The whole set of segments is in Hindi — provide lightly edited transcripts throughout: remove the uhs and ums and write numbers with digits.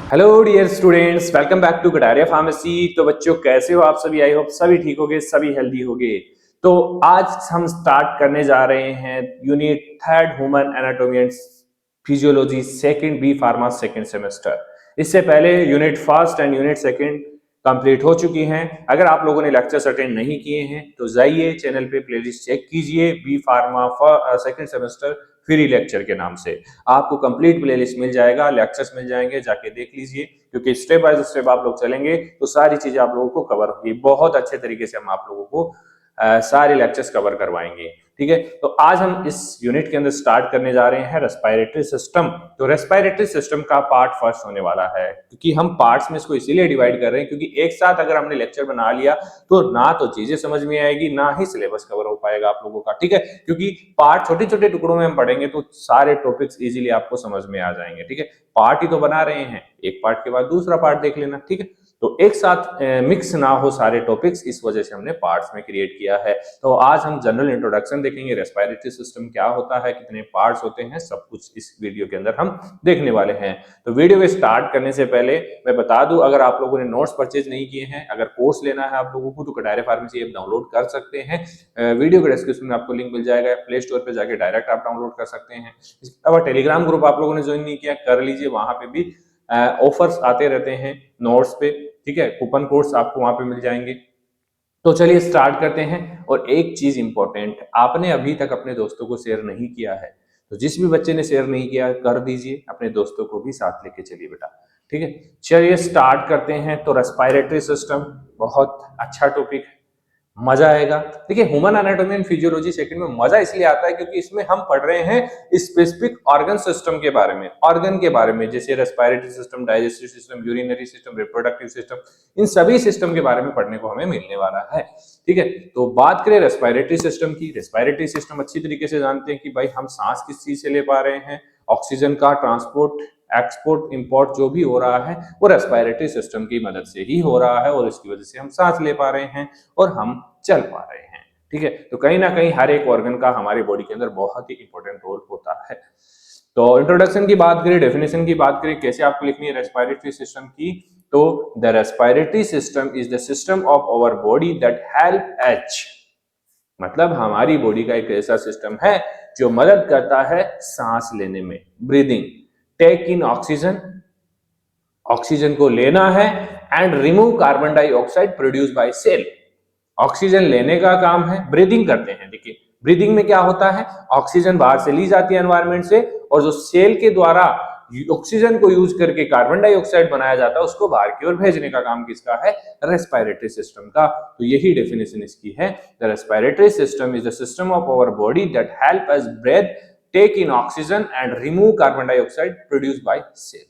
Hello dear students, welcome back to Kataria pharmacy. तो बच्चों कैसे हो आप सभी? आई होप सभी ठीक होगे, सभी हेल्दी होगे। तो आज हम स्टार्ट करने जा रहे हैं unit third human anatomy and physiology second B pharma second semester. इससे पहले unit first and unit second complete हो चुकी हैं। अगर आप लोगों ने लेक्चर्स अटेंड नहीं किए हैं तो जाइए चैनल पे प्लेलिस्ट चेक कीजिए, B pharma second semester free lecture के नाम से आपको कंप्लीट प्लेलिस्ट मिल जाएगा, लेक्चर्स मिल जाएंगे, जाके देख लीजिए। क्योंकि स्टेप बाय स्टेप आप लोग चलेंगे तो सारी चीजें आप लोगों को कवर होगी। बहुत अच्छे तरीके से हम आप लोगों को सारे लेक्चर्स कवर करवाएंगे। ठीक है, तो आज हम इस यूनिट के अंदर स्टार्ट करने जा रहे हैं रेस्पिरेटरी सिस्टम। तो रेस्पिरेटरी सिस्टम का पार्ट फर्स्ट होने वाला है, क्योंकि हम पार्ट्स में इसको इसीलिए डिवाइड कर रहे हैं क्योंकि एक साथ अगर हमने लेक्चर बना लिया तो ना तो चीजें समझ में आएगी, ना ही सिलेबस कवर हो पाएगा आप लोगों का। ठीक है, क्योंकि पार्ट छोटे छोटे टुकड़ों में हम पढ़ेंगे तो सारे टॉपिक्स इजीली आपको समझ में आ जाएंगे। ठीक है, पार्ट ही तो बना रहे हैं, एक पार्ट के बाद दूसरा पार्ट देख लेना। ठीक है, तो एक साथ मिक्स ना हो सारे टॉपिक्स, इस वजह से हमने पार्ट्स में क्रिएट किया है। तो आज हम जनरल इंट्रोडक्शन देखेंगे, रेस्पिरेटरी सिस्टम क्या होता है, कितने पार्ट्स होते हैं, सब कुछ इस वीडियो के अंदर हम देखने वाले हैं। तो वीडियो को स्टार्ट करने से पहले मैं बता दूं, अगर आप लोगों ने नोट्स परचेज नहीं किए हैं, अगर कोर्स लेना है आप लोगों को, तो कटारिया फार्मेसी ऐप डाउनलोड कर सकते हैं। वीडियो के डिस्क्रिप्शन में आपको लिंक मिल जाएगा, प्ले स्टोर पर जाकर डायरेक्ट आप डाउनलोड कर सकते हैं। इसके अलावा टेलीग्राम ग्रुप आप लोगों ने ज्वाइन नहीं किया, कर लीजिए, वहां पे भी ऑफर्स आते रहते हैं नोट्स पे। ठीक है, कूपन कोड्स आपको वहां पे मिल जाएंगे। तो चलिए स्टार्ट करते हैं। और एक चीज इंपॉर्टेंट, आपने अभी तक अपने दोस्तों को शेयर नहीं किया है, तो जिस भी बच्चे ने शेयर नहीं किया कर दीजिए, अपने दोस्तों को भी साथ लेके चलिए बेटा। ठीक है, चलिए स्टार्ट करते हैं। तो रेस्पिरेटरी सिस्टम बहुत अच्छा टॉपिक है, मजा आएगा। देखिए, human anatomy and physiology second में मजा इसलिए आता है क्योंकि इसमें हम पढ़ रहे हैं स्पेसिफिक ऑर्गन सिस्टम के बारे में, ऑर्गन के बारे में, जैसे respiratory system, digestive system, urinary system, reproductive system, इन सभी सिस्टम के बारे में पढ़ने को हमें मिलने वाला है। ठीक है, तो बात करें रेस्पिरेटरी सिस्टम की। रेस्पिरेटरी सिस्टम अच्छी तरीके से जानते हैं कि भाई हम सांस किस चीज से ले पा रहे हैं, ऑक्सीजन का ट्रांसपोर्ट, एक्सपोर्ट, इंपोर्ट जो भी हो रहा है वो रेस्पिरेटरी सिस्टम की मदद से ही हो रहा है, और इसकी वजह से हम सांस ले पा रहे हैं और हम चल पा रहे हैं। ठीक है, तो कहीं ना कहीं हर एक ऑर्गन का हमारी बॉडी के अंदर बहुत ही इंपॉर्टेंट रोल होता है। तो इंट्रोडक्शन की बात करें, डेफिनेशन की बात करें, कैसे आपको लिखनी है रेस्पिरेटरी सिस्टम की, तो the respiratory system is the system of our body that help H, मतलब हमारी बॉडी का एक ऐसा सिस्टम है जो मदद करता है सांस लेने में, breathing, take in oxygen, oxygen को लेना है, and remove carbon dioxide produce by cell, oxygen लेने का काम है, ब्रीदिंग करते हैं। देखिए, ब्रीदिंग में क्या होता है, ऑक्सीजन बाहर से ली जाती है एनवायरनमेंट से, और जो सेल के द्वारा ऑक्सीजन को यूज करके कार्बन डाइऑक्साइड बनाया जाता है उसको बाहर की ओर भेजने का काम किसका है, रेस्पिरेटरी सिस्टम का। तो यही डेफिनेशन इसकी है, the respiratory system is the system of our body that help us breathe, take in oxygen and remove carbon dioxide produce by cell.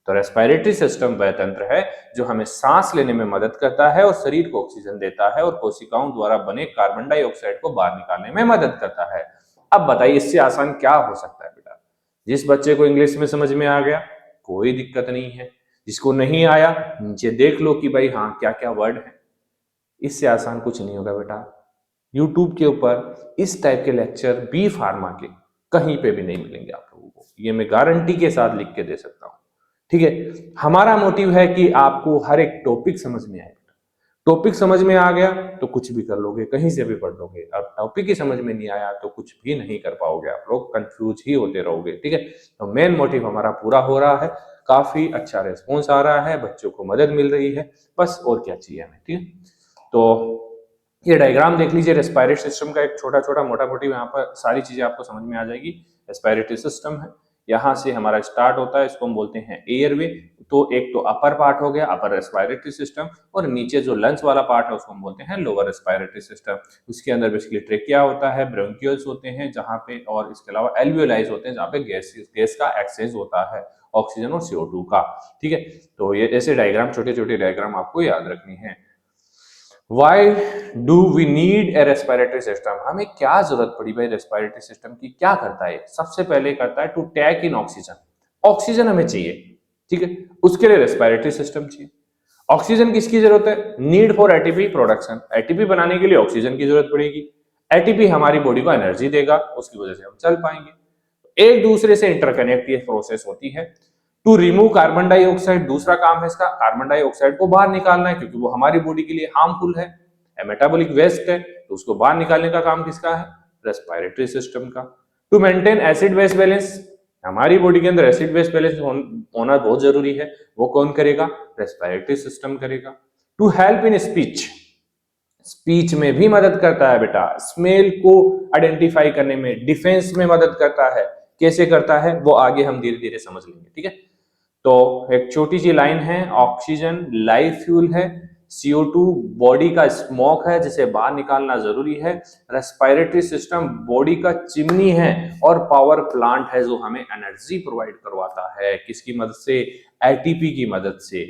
तो रेस्पिरेटरी सिस्टम वह तंत्र है जो हमें सांस लेने में मदद करता है और शरीर को ऑक्सीजन देता है, और कोशिकाओं द्वारा बने कार्बन डाइऑक्साइड को बाहर निकालने में मदद करता है। अब बताइए इससे आसान क्या हो सकता है बेटा? जिस बच्चे को इंग्लिश में समझ में आ गया कोई दिक्कत नहीं है, जिसको नहीं आया नीचे देख लो कि भाई हाँ क्या क्या वर्ड है। इससे आसान कुछ नहीं होगा बेटा। यूट्यूब के ऊपर इस टाइप के लेक्चर बी फार्मा के कहीं पे भी नहीं मिलेंगे आप लोगों को, ये मैं गारंटी के साथ लिख के दे सकता हूं। ठीक है, हमारा मोटिव है कि आपको हर एक टॉपिक समझ में आए। टॉपिक समझ में आ गया तो कुछ भी कर लोगे, कहीं से भी पढ़ लोगे। अब टॉपिक ही समझ में नहीं आया तो कुछ भी नहीं कर पाओगे, आप लोग कंफ्यूज ही होते रहोगे। ठीक है, तो मेन मोटिव हमारा पूरा हो रहा है, काफी अच्छा रेस्पॉन्स आ रहा है, बच्चों को मदद मिल रही है, बस और क्या चाहिए हमें। ठीक है, तो ये डायग्राम देख लीजिए रेस्पिरेटरी सिस्टम का, एक छोटा छोटा मोटा मोटी, यहाँ पर सारी चीजें आपको समझ में आ जाएगी। रेस्पिरेटरी सिस्टम है, यहाँ से हमारा स्टार्ट होता है, इसको हम बोलते हैं एयरवे। तो एक तो अपर पार्ट हो गया, अपर रेस्पिरेटरी सिस्टम, और नीचे जो लंग्स वाला पार्ट है उसको हम बोलते हैं लोअर रेस्पिरेटरी सिस्टम। उसके अंदर बेसिकली ट्रेकिया होता है, ब्रोंकियल्स होते हैं जहाँ पे, और इसके अलावा एल्वियोलाइज होते हैं जहाँ पे गैस का एक्सचेंज होता है, ऑक्सीजन और CO2 का। ठीक है, तो ये ऐसे डायग्राम, छोटे छोटे डायग्राम आपको याद रखनी है। Why do we need a respiratory system? हमें क्या जरूरत पड़ी भाई रेस्पिरेटरी सिस्टम की? क्या करता है? सबसे पहले करता है to take in oxygen, oxygen हमें चाहिए। ठीक है, उसके लिए रेस्पिरेटरी सिस्टम चाहिए। ऑक्सीजन किसकी जरूरत है? Need for ATP production, ATP बनाने के लिए ऑक्सीजन की जरूरत पड़ेगी। एटीपी हमारी बॉडी को एनर्जी देगा, उसकी वजह से हम चल पाएंगे। एक दूसरे से इंटरकनेक्ट ये प्रोसेस होती है। टू रिमूव कार्बन डाइऑक्साइड, दूसरा काम है इसका कार्बन डाइऑक्साइड को बाहर निकालना है, क्योंकि वो हमारी बॉडी के लिए हार्मफुल है, मेटाबॉलिक वेस्ट है, तो उसको बाहर निकालने का काम किसका है, रेस्पिरेटरी सिस्टम का। To maintain acid base balance, हमारी बॉडी के अंदर एसिड बेस बैलेंस होना बहुत जरूरी है, वो कौन करेगा, रेस्पिरेटरी सिस्टम करेगा। To help in speech, speech में भी मदद करता है बेटा, स्मेल को आइडेंटिफाई करने में, डिफेंस में मदद करता है। कैसे करता है वो आगे हम धीरे धीरे समझ लेंगे, ठीक है। तो एक छोटी सी लाइन है, ऑक्सीजन लाइफ फ्यूल है, CO2 बॉडी का स्मोक है जिसे बाहर निकालना जरूरी है, रेस्पिरेटरी सिस्टम बॉडी का चिमनी है, और पावर प्लांट है जो हमें एनर्जी प्रोवाइड करवाता है, किसकी मदद से, ATP की मदद से।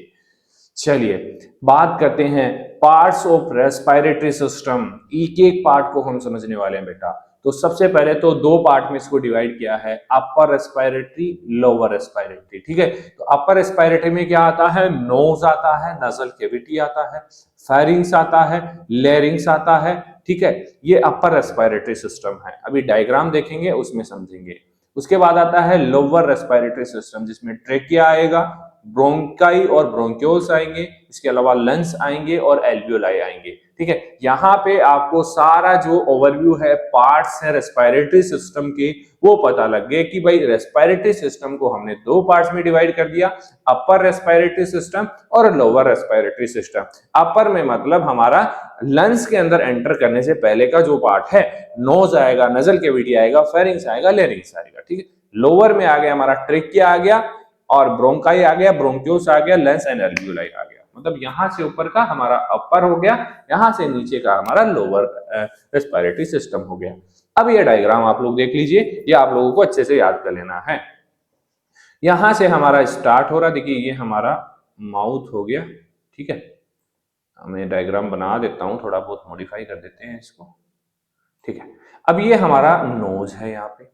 चलिए बात करते हैं पार्ट्स ऑफ रेस्पिरेटरी सिस्टम, एक एक पार्ट को हम समझने वाले हैं बेटा। तो सबसे पहले तो दो पार्ट में इसको डिवाइड किया है, अपर रेस्पिरेटरी, लोअर रेस्पिरेटरी, ठीक है। तो अपर रेस्पिरेटरी में क्या आता है, नोज आता है, नजल कैविटी आता है, फेरिंग्स आता है, लेरिंग्स आता है, ठीक है। ये अपर रेस्पिरेटरी सिस्टम है, अभी डायग्राम देखेंगे उसमें समझेंगे। उसके बाद आता है लोअर रेस्पिरेटरी सिस्टम, जिसमें ट्रेकिया आएगा, ब्रोंकाई और ब्रोंक्यूल्स आएंगे, इसके अलावा लंग्स आएंगे और एल्वियोलाई आएंगे, ठीक है। यहाँ पे आपको सारा जो ओवरव्यू है, पार्ट्स है रेस्पिरेटरी सिस्टम के, वो पता लग गए कि भाई रेस्पिरेटरी सिस्टम को हमने दो पार्ट्स में डिवाइड कर दिया, अपर रेस्पिरेटरी सिस्टम और लोअर रेस्पिरेटरी सिस्टम। अपर में मतलब हमारा लंग्स के अंदर एंटर करने से पहले का जो पार्ट है, नोज आएगा, नजल कैविटी आएगा, फेरिंग्स आएगा, लेरिंग्स आएगा, ठीक है। लोअर में आ गया हमारा ट्रेकिया आ गया, और ब्रोंकाई आ गया, ब्रोंक्यूल्स आ गया, लंग्स एंड एल्वियोलाई आ गया। मतलब यहां से ऊपर का हमारा अपर हो गया, यहां से नीचे का हमारा लोअर रेस्पिरेटरी सिस्टम हो गया। अब ये डायग्राम आप लोग देख लीजिए, ये आप लोगों को अच्छे से याद कर लेना है। यहां से हमारा स्टार्ट हो रहा, देखिए ये हमारा माउथ हो गया, ठीक है। मैं डायग्राम बना देता हूं, थोड़ा बहुत मॉडिफाई कर देते हैं इसको, ठीक है। अब ये हमारा नोज है, यहाँ पे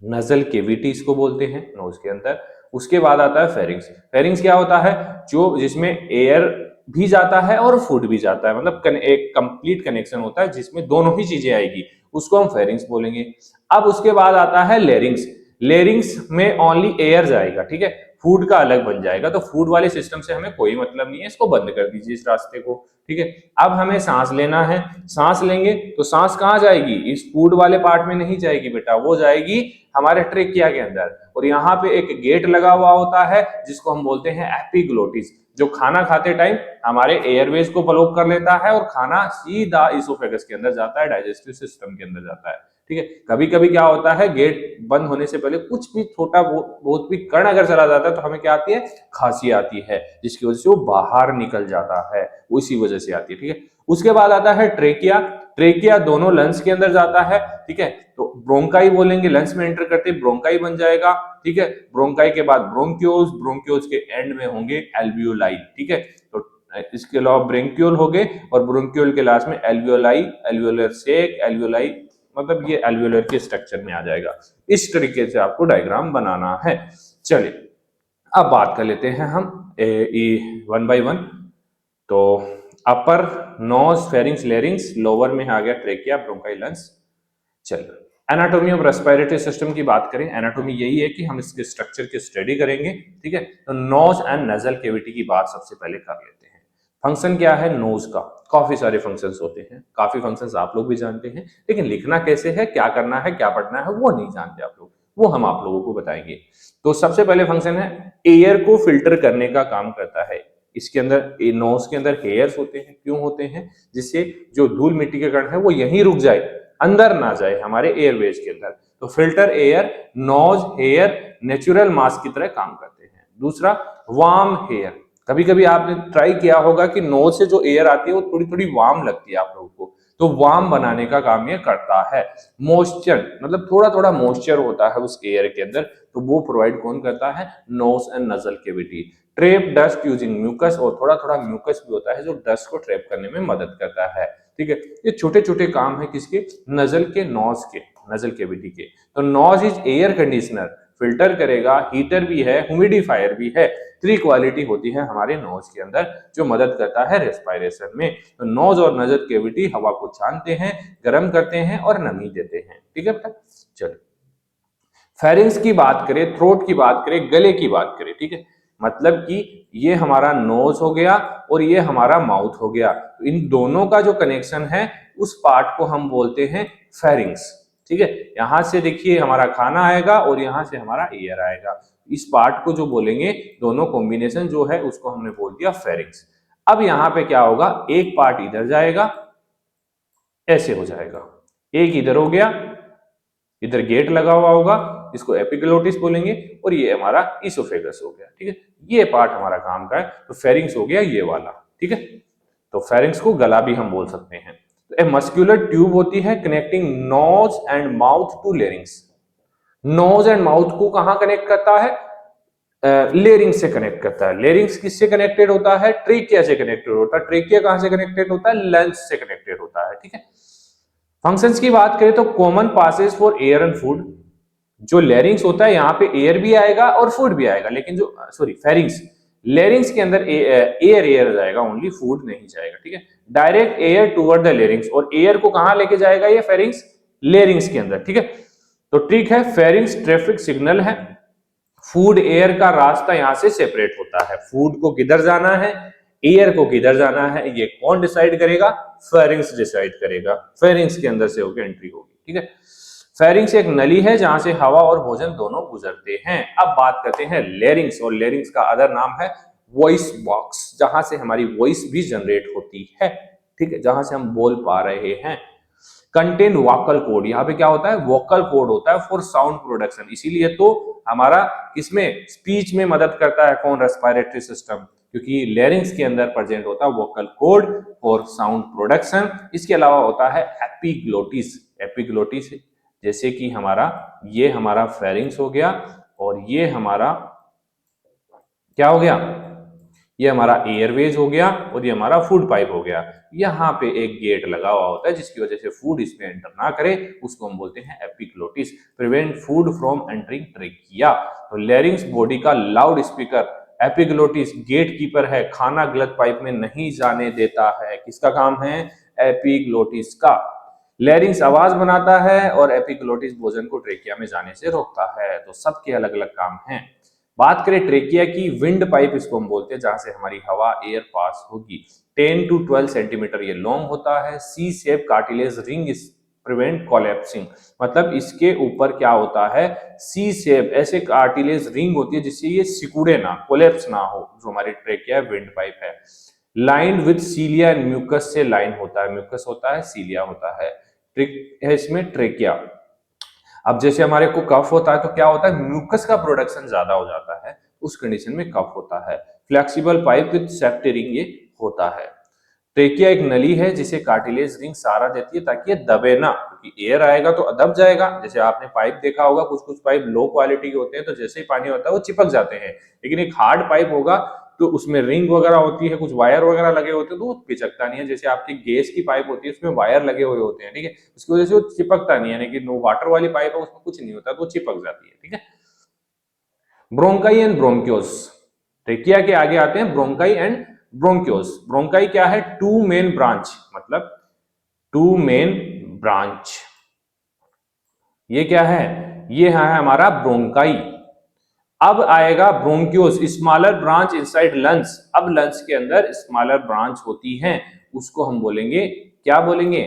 नजल केविटी इसको बोलते हैं, नोज के अंदर। उसके बाद आता है फेरिंग्स। फेरिंग्स क्या होता है, जो जिसमें एयर भी जाता है और फूड भी जाता है, मतलब एक कंप्लीट कनेक्शन होता है जिसमें दोनों ही चीजें आएगी, उसको हम फेरिंग्स बोलेंगे। अब उसके बाद आता है लेरिंग्स। लेरिंग्स में ओनली एयर जाएगा, ठीक है, फूड का अलग बन जाएगा, तो फूड वाले सिस्टम से हमें कोई मतलब नहीं है, इसको बंद कर दीजिए इस रास्ते को, ठीक है। अब हमें सांस लेना है, सांस लेंगे तो सांस कहाँ जाएगी, इस फूड वाले पार्ट में नहीं जाएगी बेटा, वो जाएगी हमारे ट्रेकिया के अंदर, और यहाँ पे एक गेट लगा हुआ होता है जिसको हम बोलते हैं एपिग्लोटिस, जो खाना खाते टाइम हमारे एयरवेज को ब्लॉक कर लेता है और खाना सीधा इसोफेगस के अंदर जाता है, डाइजेस्टिव सिस्टम के अंदर जाता है, ठीक है। कभी कभी क्या होता है, गेट बंद होने से पहले कुछ भी छोटा बहुत भी कण अगर चला जाता है तो हमें क्या आती है, खांसी आती है, जिसकी वजह से वो बाहर निकल जाता है, उसी वजह से आती है, ठीक है। उसके बाद आता है ट्रेकिया। ट्रेकिया दोनों लंग्स के अंदर जाता है, ठीक है। तो ब्रोंकाई बोलेंगे, लंग्स में एंटर करते ब्रोंकाई बन जाएगा, ठीक है। ब्रोंकाई के बाद ब्रोंक्यूल्स, ब्रोंक्यूल्स के एंड में होंगे एल्वियोलाई, ठीक है। तो इसके अलावा ब्रोंक्यूल हो गए, और ब्रोंक्यूल के लास्ट में एल्वियोलाई, एल्वियोलर सेक, एल्वियोलाई, मतलब ये एल्वियोलर के स्ट्रक्चर में आ जाएगा। इस तरीके से आपको डायग्राम बनाना है। चलिए अब बात कर लेते हैं हम वन बाय वन। तो अपर नोज, फेरिंग्स, लेरिंग्स, लोअर में आ गया ट्रेकिया, ब्रोंकाई, लंग्स। चलिए एनाटॉमी ऑफ रेस्पिरेटरी सिस्टम की बात करें, एनाटॉमी यही है कि हम इसके स्ट्रक्चर की स्टडी करेंगे, ठीक है। तो नोज एंड नजल कैविटी की बात सबसे पहले कर लेते हैं। फंक्शन क्या है नोज का, काफी सारे फंक्शंस होते हैं, काफी फंक्शंस आप लोग भी जानते हैं, लेकिन लिखना कैसे है, क्या करना है, क्या पढ़ना है, वो नहीं जानते आप लोग, वो हम आप लोगों को बताएंगे। तो सबसे पहले फंक्शन है, एयर को फिल्टर करने का काम करता है। इसके अंदर नोज के अंदर हेयर्स होते हैं, क्यों होते हैं, जिससे जो धूल मिट्टी के कण है वो यहीं रुक जाए, अंदर ना जाए हमारे एयरवेज के अंदर। तो filter air, nose hair natural mask की तरह काम करते हैं। दूसरा वार्म हेयर, कभी कभी आपने ट्राई किया होगा कि नोज से जो एयर आती है वो थोड़ी थोड़ी वार्म लगती है आप लोगों को, तो वार्म बनाने का काम ये करता है। मॉइस्चर, मतलब थोड़ा थोड़ा मॉइस्चर होता है उस एयर के अंदर, तो वो प्रोवाइड कौन करता है, nose and nasal cavity. Trap dust using mucus, और थोड़ा थोड़ा म्यूकस भी होता है जो डस्ट को ट्रैप करने में मदद करता है, ठीक है। ये छोटे छोटे काम है किसके, नजल के, नोज के, नजल कैविटी के। तो nose is air conditioner, filter करेगा, हीटर भी है, ह्यूमिडिफायर भी है, 3 क्वालिटी होती है हमारे नोज के अंदर जो मदद करता है रेस्पिरेशन में। तो नोज और नजल कैविटी हवा को छानते हैं, गर्म करते हैं और नमी देते हैं, ठीक है बेटा। चलो फेरिंग्स की बात करें, थ्रोट की बात करें, गले की बात करें, ठीक है, मतलब कि ये हमारा नोज हो गया और ये हमारा माउथ हो गया, तो इन दोनों का जो कनेक्शन है उस पार्ट को हम बोलते हैं फेरिंग्स, ठीक है। यहां से देखिए हमारा खाना आएगा और यहां से हमारा एयर आएगा, इस पार्ट को जो बोलेंगे, दोनों कॉम्बिनेशन जो है उसको हमने बोल दिया फेरिंग्स। अब यहाँ पे क्या होगा, एक पार्ट इधर जाएगा, ऐसे हो जाएगा, एक इधर हो गया, इधर गेट लगा हुआ होगा, इसको एपिग्लोटिस बोलेंगे, और ये हमारा इसोफेगस हो गया, ठीक है। ये पार्ट हमारा काम का है, तो फेरिंग्स हो गया ये वाला, ठीक है। तो फेरिंग्स को गला भी हम बोल सकते हैं। तो ए मस्कुलर ट्यूब होती है connecting nose and mouth to larynx. Nose and mouth को कहां कनेक्ट करता है, लेरिंग्स से कनेक्ट करता है। लेरिंग्स किससे कनेक्टेड होता है, ट्रेकिया से कनेक्टेड होता है। ट्रेकिया कहां से कनेक्टेड होता है, लंग्स से कनेक्टेड होता है, ठीक है। फंक्शंस की बात करें तो common passes for air and food, जो लेरिंग्स होता है यहाँ पे एयर भी आएगा और फूड भी आएगा, लेकिन जो सॉरी फेरिंग्स, लेरिंग्स के अंदर एयर जाएगा ओनली, फूड नहीं जाएगा, ठीक है। Direct air toward the larynx, और एयर को कहां लेके जाएगा ये फेरिंग्स, लेरिंग्स के अंदर, ठीक है। तो ठीक है, फेरिंग्स ट्रैफिक सिग्नल है, फूड एयर का रास्ता यहां से सेपरेट होता है, फूड को किधर जाना है, एयर को किधर जाना है, ये कौन डिसाइड करेगा, फेरिंग्स डिसाइड करेगा, फेरिंग्स के अंदर से होकर एंट्री होगी, ठीक है। फेरिंग्स एक नली है जहां से हवा और भोजन दोनों गुजरते हैं। अब बात करते हैं लेरिंग्स, और लेरिंग्स का अदर नाम है वॉइस बॉक्स, जहां से हमारी वॉइस भी जनरेट होती है, ठीक है, जहां से हम बोल पा रहे हैं। कंटेन वोकल कोड, यहाँ पे क्या होता है, वोकल कोड होता है फॉर साउंड प्रोडक्शन, इसीलिए तो हमारा किसमें, स्पीच में मदद करता है कौन, रेस्पिरेटरी सिस्टम, क्योंकि लेरिंग्स के अंदर प्रेजेंट होता है vocal cord for sound production. इसके अलावा होता है एपिग्लोटिस, एपिग्लोटिस जैसे कि हमारा ये हमारा फेरिंग्स हो गया, और ये हमारा क्या हो गया, ये हमारा एयरवेज हो गया, और ये हमारा फूड पाइप हो गया। यहाँ पे एक गेट लगा हुआ होता है जिसकी वजह से फूड इसमें एंटर ना करे, उसको हम बोलते हैं epiglottis, prevent food from entering trachea. तो लेरिंग्स बॉडी का loud speaker, epiglottis gate keeper है, खाना गलत पाइप में नहीं जाने देता है, किसका काम है, एपिग्लोटिस का। लेरिंग्स आवाज बनाता है और एपिग्लोटिस भोजन को ट्रेकिया में जाने से रोकता है, तो सबके अलग अलग काम हैं। बात करें ट्रेकिया की, विंड पाइप इसको हम बोलते हैं, जहां से हमारी हवा एयर पास होगी, 10 to 12 सेंटीमीटर ये लॉन्ग होता है। सी शेप कार्टिलेज रिंग इस प्रिवेंट कोलैप्सिंग, मतलब इसके ऊपर क्या होता है, सी शेप ऐसे कार्टिलेज रिंग होती है जिससे ये सिकुड़े ना, कोलैप्स ना हो, जो हमारी ट्रेकिया विंड पाइप है। Lined with cilia and mucus से लाइन होता है, म्यूकस होता है, सीलिया होता है, ट्रिक है इसमें ट्रेकिया। अब जैसे हमारे को कफ होता है तो क्या होता है, म्यूकस का प्रोडक्शन ज्यादा हो जाता है, उस कंडीशन में कफ होता है। Flexible pipe with safety ring ये होता है। ट्रेकिया एक नली है जिसे कार्टिलेज रिंग सहारा देती है ताकि ये दबे ना, क्योंकि एयर आएगा तो दब जाएगा। जैसे आपने पाइप देखा होगा, कुछ कुछ पाइप लो क्वालिटी के होते हैं तो जैसे ही पानी होता है वो चिपक जाते हैं, लेकिन एक हार्ड पाइप होगा तो उसमें रिंग वगैरह होती है, कुछ वायर वगैरह लगे होते हैं तो वो पिचकता नहीं है। जैसे आपकी गैस की पाइप होती है उसमें वायर लगे हुए होते हैं, ठीक है, उसकी वजह से वो चिपकता नहीं है, लेकिन वाटर वाली पाइप है उसमें कुछ नहीं होता तो वो चिपक जाती है, ठीक है। ब्रोंकाई एंड ब्रोंक्योस, ट्रेकिया के आगे आते हैं ब्रोंकाई एंड ब्रोंक्योस। ब्रोंकाई क्या है, टू मेन ब्रांच, मतलब टू मेन ब्रांच, ये क्या है, ये है हमारा ब्रोंकाई। अब आएगा ब्रोंक्योस, स्मॉलर ब्रांच इनसाइड लंग्स। अब लंग्स के अंदर स्मॉलर ब्रांच होती है, उसको हम बोलेंगे, क्या बोलेंगे,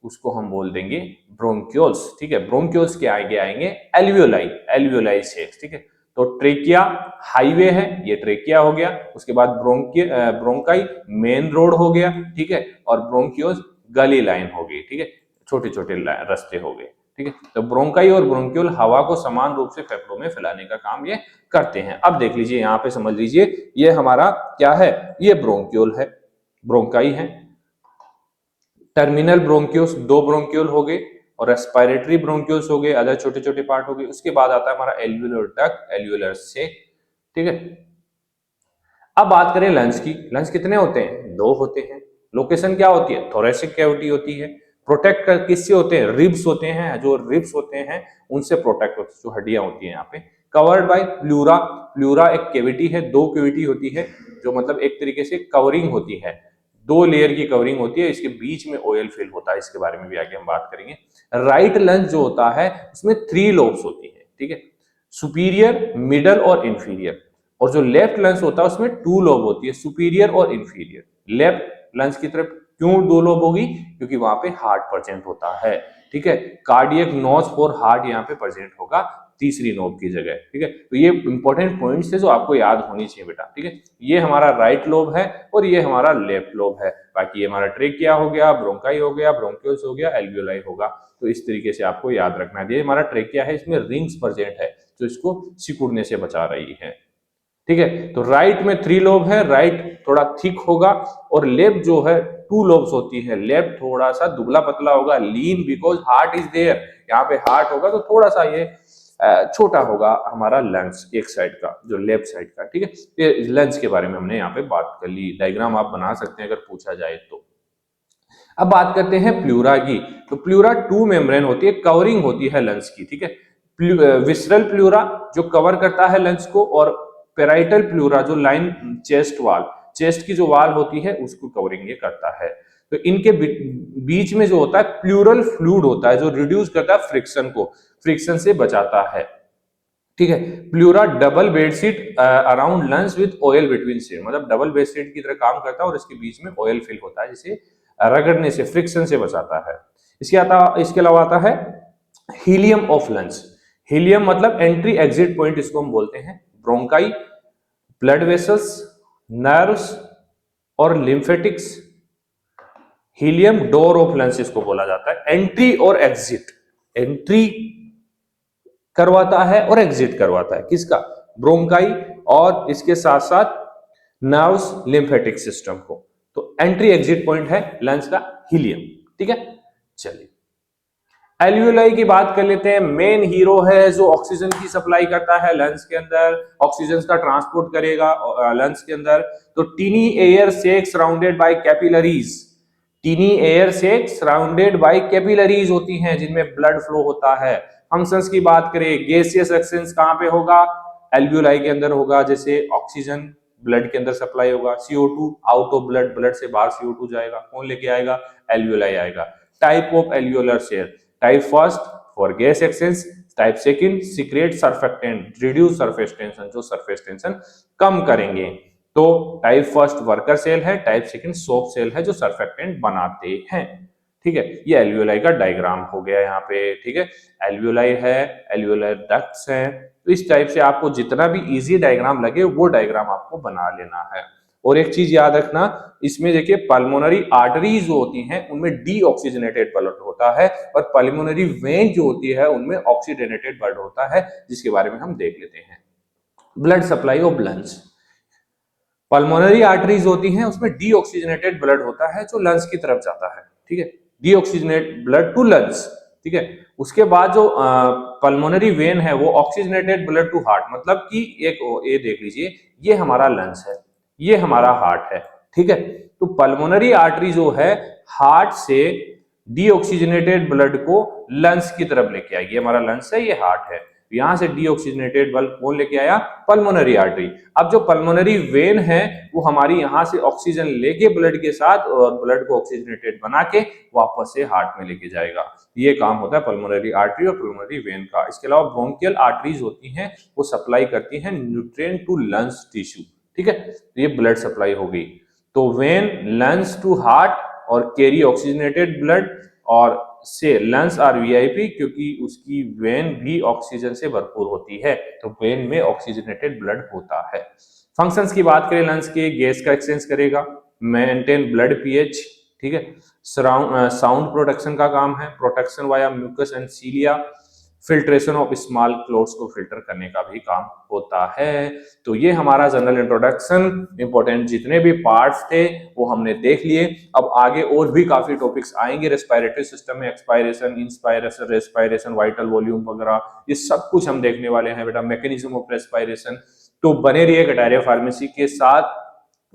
उसको हम बोल देंगे ब्रोंक्योल्स, ठीक है। ब्रोंक्योल्स के आगे आएंगे एल्वियोलाई, एल्वियोलाई शेक्स, ठीक है। तो ट्रेकिया हाईवे है, ये ट्रेकिया हो गया, उसके बाद ब्रोंकाई मेन रोड हो गया, ठीक है, और ब्रोंक्योस गली लाइन हो गई, ठीक है, छोटे छोटे रास्ते हो गए, ठीक है। तो ब्रोंकाई और ब्रोंक्यूल हवा को समान रूप से फेफड़ों में फैलाने का काम ये करते हैं। अब देख लीजिए यहाँ पे, समझ लीजिए ये हमारा क्या है, ये ब्रोंक्यूल है, ब्रोंकाई है। टर्मिनल ब्रोंक्यूल्स दो ब्रोंक्यूल हो गए, और रेस्पिरेटरी ब्रोंक्यूल्स हो गए, अदर छोटे छोटे पार्ट हो गए। उसके बाद आता है हमारा एल्वियोलर डक्ट, एल्वियोलर से, ठीक है। अब बात करें लंग्स की, लंग्स कितने होते हैं, दो होते हैं। लोकेशन क्या होती है, थोरेसिक कैविटी होती है। प्रोटेक्ट किससे होते हैं, रिब्स होते हैं, जो रिब्स होते हैं उनसे प्रोटेक्ट होते हैं, जो हड्डियां होती हैं यहाँ पे। कवर्ड बाय प्लूरा, प्लूरा एक कैविटी है, दो कैविटी होती है, जो मतलब एक तरीके से कवरिंग होती है, दो लेयर की कवरिंग होती है, इसके बीच में ऑयल फिल होता है, इसके बारे में भी आगे हम बात करेंगे। राइट लंग जो होता है उसमें 3 लोब्स होती है, ठीक है। सुपीरियर, मिडल और इंफीरियर। और जो लेफ्ट लंग्स होता है उसमें 2 लोब होती है, सुपीरियर और इंफीरियर। लेफ्ट लंग्स की तरफ क्यों 2 लोब होगी? क्योंकि वहां पे हार्ट प्रेजेंट होता है, ठीक है। कार्डियक नोज फॉर हार्ट यहाँ पे प्रेजेंट होगा तीसरी नोब की जगह, ठीक है। तो ये इंपॉर्टेंट पॉइंट्स है जो आपको याद होनी चाहिए बेटा, ठीक है। ये हमारा राइट लोब है और ये हमारा लेफ्ट लोब है। बाकी ये हमारा ट्रेकिया हो गया, ब्रोंकाई हो गया, ब्रोंकियल्स हो गया, एल्वियोलाई होगा। तो इस तरीके से आपको याद रखना है। ये हमारा ट्रेकिया है, इसमें रिंग्स प्रेजेंट है जो इसको सिकुड़ने से बचा रही है, ठीक है। तो राइट में 3 लोब है, राइट थोड़ा थिक होगा और लेफ्ट जो है 2 लोब्स होती है। लेफ्ट थोड़ा सा दुबला पतला होगा, लीन, बिकॉज हार्ट इज देयर। यहाँ पे हार्ट होगा तो थोड़ा सा ये छोटा होगा हमारा लंग्स एक साइड का, जो लेफ्ट साइड का, ठीक है। ये लंग्स के बारे में हमने यहाँ पे बात कर ली। डायग्राम आप बना सकते हैं अगर पूछा जाए तो। अब बात करते हैं प्लूरा की। तो प्लूरा 2 मेम्ब्रेन होती है, कवरिंग होती है लंग्स की, ठीक है। विसरल प्लूरा जो कवर करता है लंग्स को, और पेराइटल प्लूरा जो लाइन चेस्ट वाल, चेस्ट की जो वाल होती है उसको कवरिंग ये करता है। तो इनके बीच में जो होता है प्लूरल फ्लूइड होता है जो रिड्यूस करता है फ्रिक्शन को, फ्रिक्शन से बचाता है, ठीक है। Pleura double bedsheet around lungs with oil between same, मतलब डबल बेडशीट की तरह काम करता है और इसके बीच में ऑयल फिल होता है जिसे रगड़ने से, फ्रिक्शन से बचाता है। इसके अलावा आता है हीलियम ऑफ लंग्स। हीलियम मतलब एंट्री एग्जिट पॉइंट इसको हम बोलते हैं। ब्रोंकाई, ब्लड वेसल्स, नर्व्स और lymphatics. Helium door of lungs इसको बोला जाता है। एंट्री और एग्जिट, एंट्री करवाता है और एग्जिट करवाता है किसका? ब्रोंकाई और इसके साथ साथ नर्व्स, लिम्फेटिक सिस्टम को। तो एंट्री एग्जिट पॉइंट है लंग्स का हीलियम, ठीक है। चलिए एल्वियोलाई की बात कर लेते हैं। मेन हीरो है जो ऑक्सीजन की सप्लाई करता है लंग्स के अंदर, ऑक्सीजन का ट्रांसपोर्ट करेगा लंग्स के अंदर। तो tiny air sac surrounded by capillaries, tiny air sac surrounded by capillaries होती हैं जिनमें ब्लड फ्लो होता है। फंक्शंस की बात करें, गैसियस एक्सचेंज कहां पे होगा? एल्वियोलाई के अंदर होगा। जैसे ऑक्सीजन ब्लड के अंदर सप्लाई होगा, CO2 out of blood, blood से बाहर CO2 जाएगा, कौन लेके आएगा? एल्वियोलाई आएगा। Type of alveolar share, type first for gas exchange, type second secret surfactant, reduce surface tension, जो सरफेस टेंशन कम करेंगे। तो टाइप फर्स्ट वर्कर सेल है, टाइप सेकंड सोप सेल है जो सरफेक्टेंट बनाते हैं, ठीक है। ये एल्वियोलाई का डायग्राम हो गया यहाँ पे, ठीक है। एल्वियोलाई है, एल्वियोलर डक्ट्स है। तो इस टाइप से आपको जितना भी इजी डायग्राम लगे वो डायग्राम आपको बना लेना है। और एक चीज याद रखना, इसमें देखिए पल्मोनरी आर्टरीज जो होती हैं उनमें डीऑक्सीजनेटेड ब्लड होता है और पल्मोनरी वेन जो होती है उनमें ऑक्सीजनेटेड ब्लड होता है, जिसके बारे में हम देख लेते हैं। Blood supply of lungs, pulmonary arteries होती हैं उसमें डीऑक्सीजनेटेड ब्लड होता है जो लंग्स की तरफ जाता है, ठीक है। डीऑक्सीजनेट ब्लड टू लंग्स, ठीक है। उसके बाद जो पल्मोनरी वेन है वो ऑक्सीजनेटेड ब्लड टू हार्ट, मतलब कि एक ये देख लीजिए, ये हमारा लंग्स है, ये हमारा हार्ट है, ठीक है। तो पल्मोनरी आर्टरी जो है हार्ट से डीऑक्सीजनेटेड ब्लड को लंग्स की तरफ लेके आएगी। हमारा लंग्स है, ये हार्ट है। यहां से डीऑक्सीजनेटेड ब्लड कौन लेके आया? Pulmonary artery. अब जो पल्मोनरी वेन है वो हमारी यहां से ऑक्सीजन लेके ब्लड के साथ और ब्लड को ऑक्सीजनेटेड बना के वापस से हार्ट में लेके जाएगा। ये काम होता है पल्मोनरी आर्टरी और पल्मोनरी वेन का। इसके अलावा ब्रोंकियल आर्टरीज होती हैं, वो सप्लाई करती हैं न्यूट्रिएंट टू लंग्स टिश्यू, ठीक है। तो ये ब्लड सप्लाई हो गई। तो वेन लंग्स टू हार्ट और कैरी ऑक्सीजनेटेड ब्लड, और से लंग्स आर वीआईपी क्योंकि उसकी वेन भी ऑक्सीजन से भरपूर होती है, तो वेन में ऑक्सीजनेटेड ब्लड होता है। फंक्शंस की बात करें लंग्स के, गैस का एक्सचेंज करेगा, मेंटेन ब्लड पीएच, ठीक है। साउंड प्रोटेक्शन का काम है, protection via mucus and cilia, filtration of small clots को फिल्टर करने का भी काम होता है। तो ये हमारा जनरल इंट्रोडक्शन, इंपॉर्टेंट जितने भी पार्ट्स थे वो हमने देख लिए। अब आगे और भी काफी टॉपिक्स आएंगे रेस्पिरेटरी सिस्टम में, expiration, inspiration, respiration, vital volume वगैरह, ये सब कुछ हम देखने वाले हैं बेटा, मैकेनिज्म ऑफ रेस्पिरेशन। तो बने रहिए कटारिया फार्मेसी के साथ।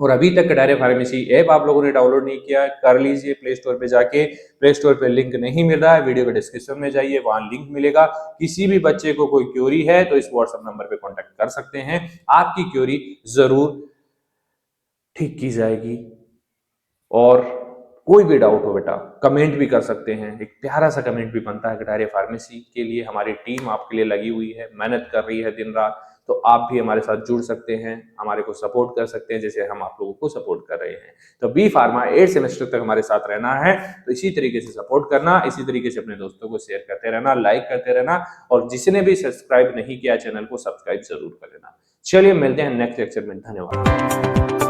और अभी तक कटारिया फार्मेसी ऐप आप लोगों ने डाउनलोड नहीं किया, कर लीजिए प्ले स्टोर पे जाके। प्ले स्टोर पे लिंक नहीं मिल रहा है, वीडियो के डिस्क्रिप्शन में जाइए, वहां लिंक मिलेगा। किसी भी बच्चे को कोई क्वेरी है तो इस व्हाट्सएप नंबर पे कांटेक्ट कर सकते हैं, आपकी क्वेरी जरूर ठीक की जाएगी। और कोई भी डाउट हो बेटा कमेंट भी कर सकते हैं, एक प्यारा सा कमेंट भी बनता है कटारिया फार्मेसी के लिए। हमारी टीम आपके लिए लगी हुई है, मेहनत कर रही है दिन रात, तो आप भी हमारे साथ जुड़ सकते हैं, हमारे को सपोर्ट कर सकते हैं जैसे हम आप लोगों को सपोर्ट कर रहे हैं। तो बी फार्मा 8 सेमेस्टर तक हमारे साथ रहना है, तो इसी तरीके से सपोर्ट करना, इसी तरीके से अपने दोस्तों को शेयर करते रहना, लाइक करते रहना, और जिसने भी सब्सक्राइब नहीं किया चैनल को सब्सक्राइब जरूर कर लेना। चलिए मिलते हैं नेक्स्ट लेक्चर में, धन्यवाद।